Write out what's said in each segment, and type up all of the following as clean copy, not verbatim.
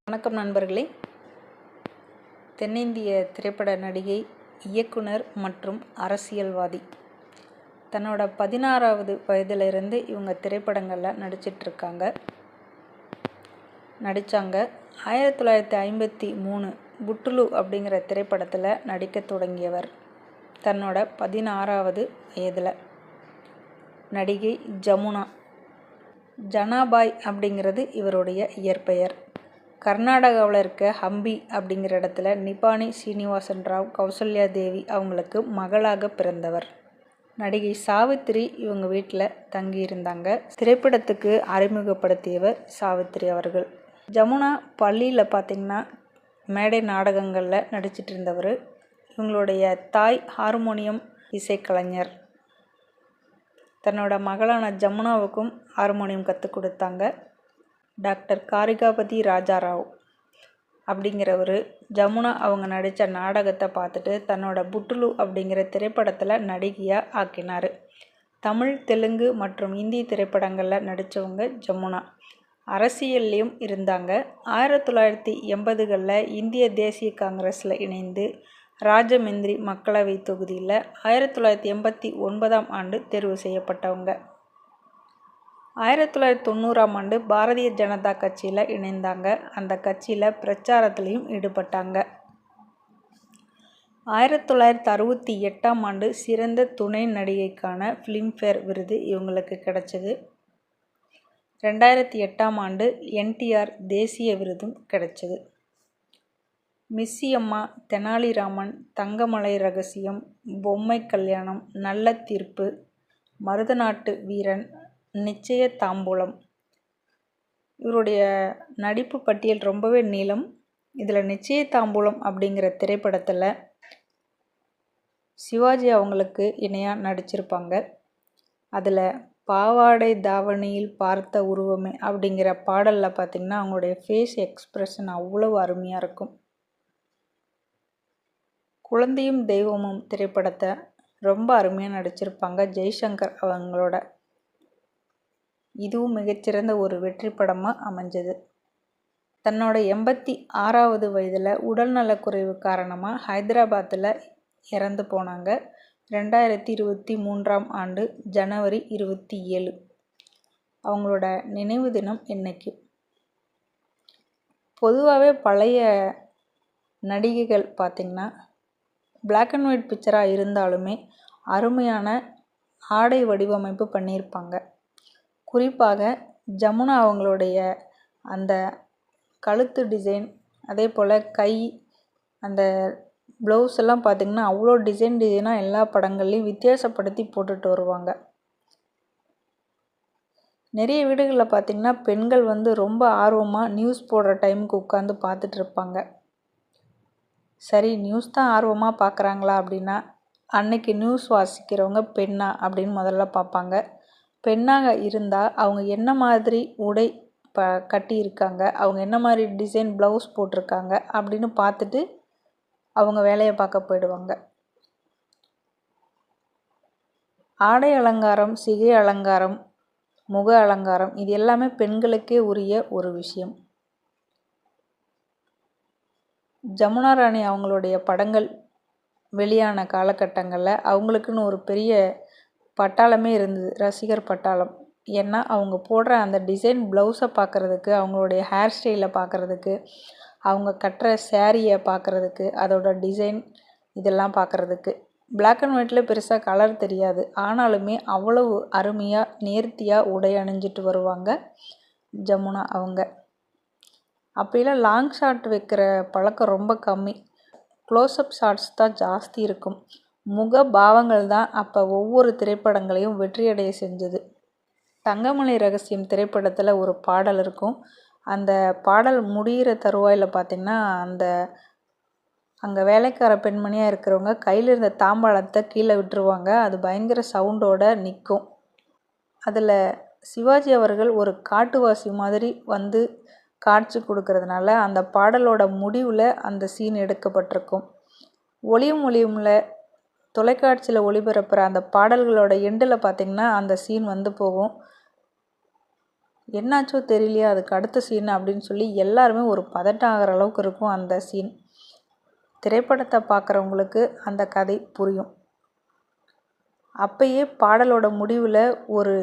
வணக்கம் நண்பர்களே. தென்னிந்திய திரைப்பட நடிகை, இயக்குனர் மற்றும் அரசியல்வாதி. தன்னோட 16வது வயதிலிருந்து இவங்க திரைப்படங்களில் நடிச்சிட்ருக்காங்க. 1953 புட்டுலு அப்படிங்கிற திரைப்படத்தில் நடிக்க தொடங்கியவர் தன்னோட 16வது வயதில். நடிகை ஜமுனா. ஜனாபாய் அப்படிங்கிறது இவருடைய இயற்பெயர். கர்நாடகாவில் இருக்க ஹம்பி அப்படிங்கிற இடத்துல நிபானி சீனிவாசன் ராவ், கௌசல்யா தேவி அவங்களுக்கு மகளாக பிறந்தவர். நடிகை சாவித்திரி இவங்க வீட்டில் தங்கியிருந்தாங்க. திரைப்படத்துக்கு அறிமுகப்படுத்தியவர் சாவித்திரி அவர்கள். ஜமுனா பள்ளியில் பார்த்திங்கன்னா மேடை நாடகங்களில் நடிச்சிட்டு இருந்தவர். இவங்களுடைய தாய் ஹார்மோனியம் இசைக்கலைஞர். தன்னோட மகளான ஜமுனாவுக்கும் ஹார்மோனியம் கற்றுக் கொடுத்தாங்க. டாக்டர் காரிகாபதி ராஜாராவ் அப்படிங்கிறவர் ஜமுனா அவங்க நடித்த நாடகத்தை பார்த்துட்டு தன்னோட புட்டுலு அப்படிங்கிற திரைப்படத்தில் நடிகையாக ஆக்கினார். தமிழ், தெலுங்கு மற்றும் இந்தி திரைப்படங்களில் நடித்தவங்க ஜமுனா. அரசியல்லையும் இருந்தாங்க. 1980களில் இந்திய தேசிய காங்கிரஸில் இணைந்து ராஜமந்திரி மக்களவை தொகுதியில் 1989ஆம் ஆண்டு தேர்வு செய்யப்பட்டவங்க. 1990ஆம் ஆண்டு பாரதிய ஜனதா கட்சியில் இணைந்தாங்க. அந்த கட்சியில் பிரச்சாரத்திலையும் ஈடுபட்டாங்க. 1968ஆம் ஆண்டு சிறந்த துணை நடிகைக்கான ஃபிலிம்ஃபேர் விருது இவங்களுக்கு கிடைச்சது. 2008ஆம் ஆண்டு NTR தேசிய விருதும் கிடைச்சது. மிஸ்ஸியம்மா, தெனாலிராமன், தங்கமலை ரகசியம், பொம்மை கல்யாணம், நல்ல தீர்ப்பு, மருதநாட்டு வீரன், நிச்சய தாம்பூலம். இவருடைய நடிப்பு பட்டியல் ரொம்பவே நீளம். இதில் நிச்சய தாம்பூலம் அப்படிங்கிற திரைப்படத்தில் சிவாஜி அவங்களுக்கு இணையாக நடிச்சிருப்பாங்க. அதில் பாவாடை தாவணியில் பார்த்த உருவமே அப்படிங்கிற பாடலில் பார்த்திங்கன்னா அவங்களுடைய ஃபேஸ் எக்ஸ்ப்ரெஷன் அவ்வளவு அருமையாக இருக்கும். குழந்தையும் தெய்வமும் திரைப்படத்தை ரொம்ப அருமையாக நடிச்சிருப்பாங்க ஜெய்சங்கர் அவங்களோட. இதுவும் மிகச்சிறந்த ஒரு வெற்றி படமாக அமைஞ்சது. தன்னோட 86வது வயதில் உடல்நலக்குறைவு காரணமாக ஹைதராபாத்தில் இறந்து போனாங்க. 2023ஆம் ஆண்டு ஜனவரி 27 அவங்களோட நினைவு தினம் இன்னைக்கு. பொதுவாகவே பழைய நடிகைகள் பார்த்திங்கன்னா பிளாக் அண்ட் ஒயிட் பிக்சராக இருந்தாலுமே அருமையான ஆடை வடிவமைப்பு பண்ணியிருப்பாங்க. குறிப்பாக ஜமுனா அவங்களுடைய அந்த கழுத்து டிசைன், அதே போல் கை, அந்த ப்ளவுஸ் எல்லாம் பார்த்திங்கன்னா அவ்வளோ டிசைனாக எல்லா படங்கள்லையும் வித்தியாசப்படுத்தி போட்டுட்டு வருவாங்க. நிறைய வீடுகளில் பார்த்திங்கன்னா பெண்கள் ரொம்ப ஆர்வமாக நியூஸ் போடுற டைமுக்கு உட்காந்து பார்த்துட்ருப்பாங்க. சரி, நியூஸ் தான் ஆர்வமாக பார்க்குறாங்களா அப்படின்னா அன்னைக்கு நியூஸ் வாசிக்கிறவங்க பெண்ணா அப்படின்னு முதல்ல பார்ப்பாங்க. பெண்ணாக இருந்தால் அவங்க என்ன மாதிரி உடை கட்டியிருக்காங்க, அவங்க என்ன மாதிரி டிசைன் ப்ளவுஸ் போட்டிருக்காங்க அப்படின்னு பார்த்துட்டு அவங்க வேலையை பார்க்க போயிடுவாங்க. ஆடை அலங்காரம், சிகை அலங்காரம், முக அலங்காரம் இது எல்லாமே பெண்களுக்கே உரிய ஒரு விஷயம். ஜமுனா ராணி அவங்களுடைய படங்கள் வெளியான காலகட்டங்களில் அவங்களுக்குன்னு ஒரு பெரிய பட்டாளமே இருந்தது, ரசிகர் பட்டாளம். ஏன்னா அவங்க போடுற அந்த டிசைன் ப்ளவுஸை பார்க்குறதுக்கு, அவங்களுடைய ஹேர் ஸ்டைலை பார்க்குறதுக்கு, அவங்க கட்டுற சேரீயை பார்க்குறதுக்கு, அதோட டிசைன் இதெல்லாம் பார்க்குறதுக்கு. பிளாக் அண்ட் ஒயிட்டில் பெருசாக கலர் தெரியாது. ஆனாலுமே அவ்வளவு அருமையாக நேர்த்தியாக உடை அணிஞ்சிட்டு வருவாங்க ஜமுனா அவங்க. அப்போலாம் லாங் ஷாட் வைக்கிற பழக்கம் ரொம்ப கம்மி. க்ளோஸ்அப் ஷாட்ஸ் தான் ஜாஸ்தி இருக்கும். முக பாவங்கள் தான் அப்போ ஒவ்வொரு திரைப்படங்களையும் வெற்றியடைய செஞ்சது. தங்கமலை ரகசியம் திரைப்படத்தில் ஒரு பாடல் இருக்கும். அந்த பாடல் முடிகிற தருவாயில் பார்த்திங்கன்னா அங்கே வேலைக்கார பெண்மணியாக இருக்கிறவங்க கையில் இருந்த தாம்பாளத்தை கீழே விட்டுருவாங்க. அது பயங்கர சவுண்டோட நிற்கும். அதில் சிவாஜி அவர்கள் ஒரு காட்டுவாசி மாதிரி காட்சி கொடுக்கறதுனால அந்த பாடலோட முடிவில் அந்த சீன் எடுக்கப்பட்டிருக்கும். ஒளியும் ஒளியும்ல தொலைக்காட்சியில் ஒளிபரப்புகிற அந்த பாடல்களோட எண்டில் பார்த்திங்கன்னா அந்த சீன் போகும். என்னாச்சோ தெரியலையா, அதுக்கு அடுத்த சீன் அப்படின்னு சொல்லி எல்லாருமே ஒரு பதட்டம் ஆகிற அளவுக்கு இருக்கும் அந்த சீன். திரைப்படத்தை பார்க்குறவங்களுக்கு அந்த கதை புரியும். அப்பயே பாடலோட முடிவில் ஒரு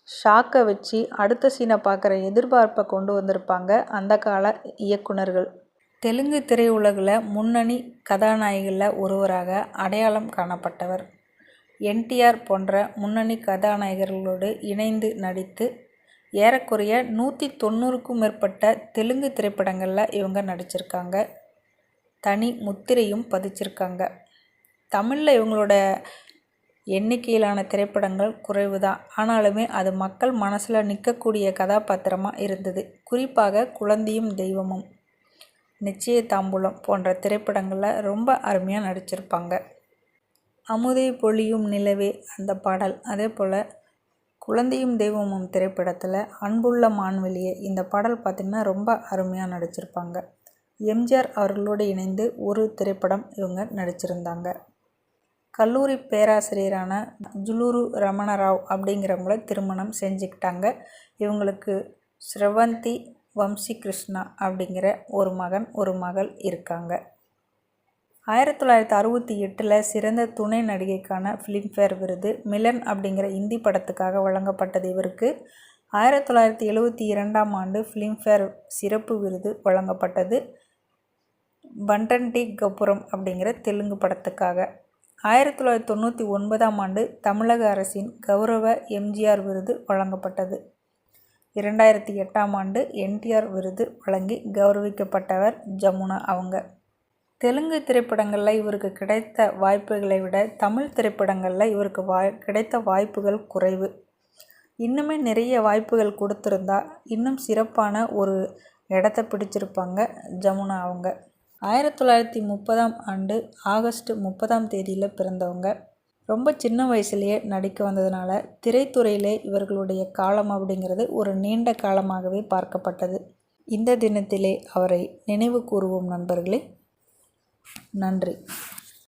ஷாக்கை வச்சு அடுத்த சீனை பார்க்குற எதிர்பார்ப்பை கொண்டு வந்திருப்பாங்க அந்த கால இயக்குனர்கள். தெலுங்கு திரையுலகில் முன்னணி கதாநாயகிகளில் ஒருவராக அடையாளம் காணப்பட்டவர். என்டிஆர் போன்ற முன்னணி கதாநாயகர்களோடு இணைந்து நடித்து ஏறக்குறைய 190க்கும் மேற்பட்ட தெலுங்கு திரைப்படங்களில் இவங்க நடிச்சிருக்காங்க. தனி முத்திரையும் பதிச்சிருக்காங்க. தமிழில் இவங்களோட எண்ணிக்கையிலான திரைப்படங்கள் குறைவு தான். ஆனாலுமே அது மக்கள் மனசில் நிற்கக்கூடிய கதாபாத்திரமாக இருந்தது. குறிப்பாக குழந்தையும் தெய்வமும், நிச்சய தாம்பூலம் போன்ற திரைப்படங்களில் ரொம்ப அருமையாக நடிச்சிருப்பாங்க. அமுதே பொழியும் நிலவே அந்த பாடல், அதே போல் குழந்தையும் தெய்வமும் திரைப்படத்தில் அன்புள்ள மான்வெளியே இந்த பாடல் பார்த்திங்கன்னா ரொம்ப அருமையாக நடிச்சிருப்பாங்க. எம்ஜிஆர் அவர்களோடு இணைந்து ஒரு திரைப்படம் இவங்க நடிச்சிருந்தாங்க. கல்லூரி பேராசிரியரான ஜுலூரு ரமணராவ் அப்படிங்கிறவங்கள திருமணம் செஞ்சுக்கிட்டாங்க. இவங்களுக்கு ஸ்ரவந்தி வம்சி கிருஷ்ணா அப்படிங்கிற ஒரு மகன் ஒரு மகள் இருக்காங்க. 1968 சிறந்த துணை நடிகைக்கான ஃபிலிம்ஃபேர் விருது மிலன் அப்படிங்கிற இந்தி படத்துக்காக வழங்கப்பட்டது. இவருக்கு 1972 ஃபிலிம்ஃபேர் சிறப்பு விருது வழங்கப்பட்டது பண்டன்டி கபுரம் அப்படிங்கிற தெலுங்கு படத்துக்காக. 1999 தமிழக அரசின் கௌரவ எம்ஜிஆர் விருது வழங்கப்பட்டது. 2008 என்டிஆர் விருது வழங்கி கௌரவிக்கப்பட்டவர் ஜமுனா அவங்க. தெலுங்கு திரைப்படங்களில் இவருக்கு கிடைத்த வாய்ப்புகளை விட தமிழ் திரைப்படங்களில் இவருக்கு கிடைத்த வாய்ப்புகள் குறைவு. இன்னுமே நிறைய வாய்ப்புகள் கொடுத்துருந்தா இன்னும் சிறப்பான ஒரு இடத்த பிடிச்சிருப்பாங்க ஜமுனா அவங்க. 1930 ஆகஸ்ட் 30 பிறந்தவங்க. ரொம்ப சின்ன வயசுலேயே நடிக்க வந்ததுனால திரைத்துறையிலே இவர்களுடைய காலம் அப்படிங்கிறது ஒரு நீண்ட காலமாகவே பார்க்கப்பட்டது. இந்த தினத்திலே அவரை நினைவு கூறுவோம் நண்பர்களே. நன்றி.